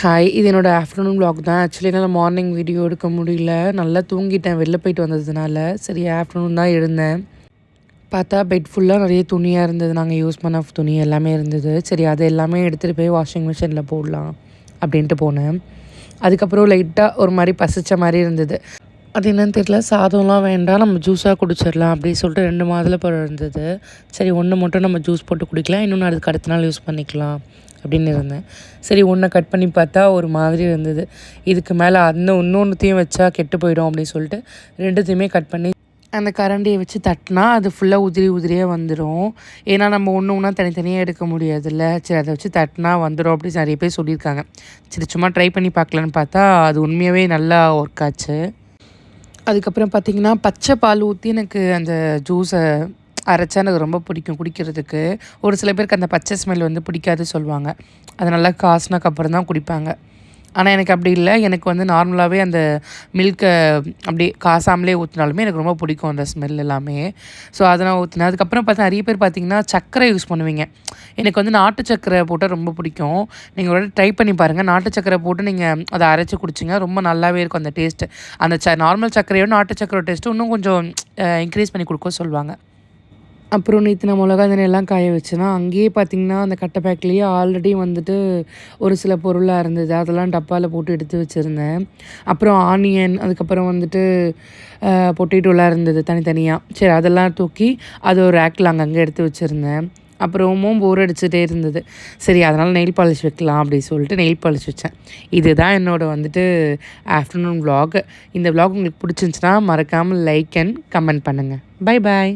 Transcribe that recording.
Hi, இது என்னோடய afternoon vlog தான். ஆக்சுவலி என்னால் மார்னிங் வீடியோ எடுக்க முடியல. நல்லா தூங்கிட்டேன் வெளில போயிட்டு வந்ததுனால. சரி ஆஃப்டர்நூன் தான் எழுந்தேன். பார்த்தா பெட் ஃபுல்லாக நிறைய துணியாக இருந்தது. நாங்கள் யூஸ் பண்ண துணி எல்லாமே இருந்தது. சரி அது எல்லாமே எடுத்துகிட்டு போய் வாஷிங் மிஷினில் போடலாம் அப்படின்ட்டு போனேன். அதுக்கப்புறம் லைட்டாக ஒரு மாதிரி பசித்த மாதிரி இருந்தது. அது என்னன்னு தெரியல, சாதம்லாம் வேண்டாம், நம்ம ஜூஸாக குடிச்சிடலாம் அப்படின்னு சொல்லிட்டு 2 மாதுளப்பழம் இருந்தது. சரி ஒன்று மட்டும் நம்ம ஜூஸ் போட்டு குடிக்கலாம், இன்னொன்று அதுக்கு அடுத்த நாள் யூஸ் பண்ணிக்கலாம் அப்படின்னு இருந்தேன். சரி ஒன்றை கட் பண்ணி பார்த்தா ஒரு மாதிரி இருந்தது. இதுக்கு மேலே இன்னொன்றுத்தையும் வச்சா கெட்டு போயிடும் அப்படின்னு சொல்லிட்டு 2த்தையுமே கட் பண்ணி அந்த கரண்டியை வச்சு தட்டினா அது ஃபுல்லாக உதிரியாக வந்துடும். ஏன்னா நம்ம ஒன்று ஒன்றா தனித்தனியாக எடுக்க முடியாதுல்ல. சரி அதை வச்சு தட்டினா வந்துடும் அப்படின்னு நிறைய பேர் சொல்லியிருக்காங்க. சரி சும்மா ட்ரை பண்ணி பார்க்கலான்னு பார்த்தா அது உண்மையாகவே நல்லா ஒர்க் ஆச்சு. அதுக்கப்புறம் பார்த்திங்கன்னா பச்சை பால் ஊற்றி எனக்கு அந்த ஜூஸை அரைச்சா எனக்கு ரொம்ப பிடிக்கும் குடிக்கிறதுக்கு. ஒரு சில பேருக்கு அந்த பச்சை ஸ்மெல் வந்து பிடிக்காது சொல்லுவாங்க. அது நல்லா காய்ச்சினக்கப்புறம் தான் குடிப்பாங்க. ஆனால் எனக்கு அப்படி இல்லை. எனக்கு வந்து நார்மலாகவே அந்த மில்கை அப்படியே காசாமலே ஊற்றினாலுமே எனக்கு ரொம்ப பிடிக்கும் அந்த ஸ்மெல் எல்லாமே. ஸோ அதை நான் ஊற்றினேன். அதுக்கப்புறம் பார்த்தா நிறைய பேர் பார்த்திங்கன்னா சர்க்கரை யூஸ் பண்ணுவீங்க. எனக்கு வந்து நாட்டு சர்க்கரை போட்டால் ரொம்ப பிடிக்கும். நீங்கள் ஒரு ட்ரை பண்ணி பாருங்கள். நாட்டு சர்க்கரை போட்டு நீங்கள் அதை அரைச்சி குடிச்சிங்க, ரொம்ப நல்லாவே இருக்கும் அந்த டேஸ்ட்டு. அந்த நார்மல் சர்க்கரையோட நாட்டு சர்க்கரை டேஸ்ட்டு இன்னும் கொஞ்சம் இன்க்ரீஸ் பண்ணி கொடுக்க சொல்லுவாங்க. அப்புறம் நேற்று நான் மிளகா எல்லாம் காய வச்சேன்னா அங்கேயே பார்த்திங்கன்னா அந்த கட்டை பேக்லேயே ஆல்ரெடி வந்துட்டு ஒரு சில பொருளாக இருந்தது. அதெல்லாம் டப்பாவில் போட்டு எடுத்து வச்சுருந்தேன். அப்புறம் ஆனியன், அதுக்கப்புறம் வந்துட்டு பொட்டேட்டோலாம் இருந்தது தனித்தனியாக. சரி அதெல்லாம் தூக்கி அது ஒரு ரேக்கில் அங்கங்கே எடுத்து வச்சுருந்தேன். அப்புறமும் போர் அடிச்சுட்டே இருந்தது. சரி அதனால் நெயில் பாலிஷ் வைக்கலாம் அப்படின்னு சொல்லிட்டு நெயில் பாலிஷ் வச்சேன். இதுதான் என்னோடய வந்துட்டு ஆஃப்டர்நூன் vlog. இந்த vlog உங்களுக்கு பிடிச்சிருந்துச்சுன்னா மறக்காமல் லைக் அண்ட் கமெண்ட் பண்ணுங்கள். Bye bye.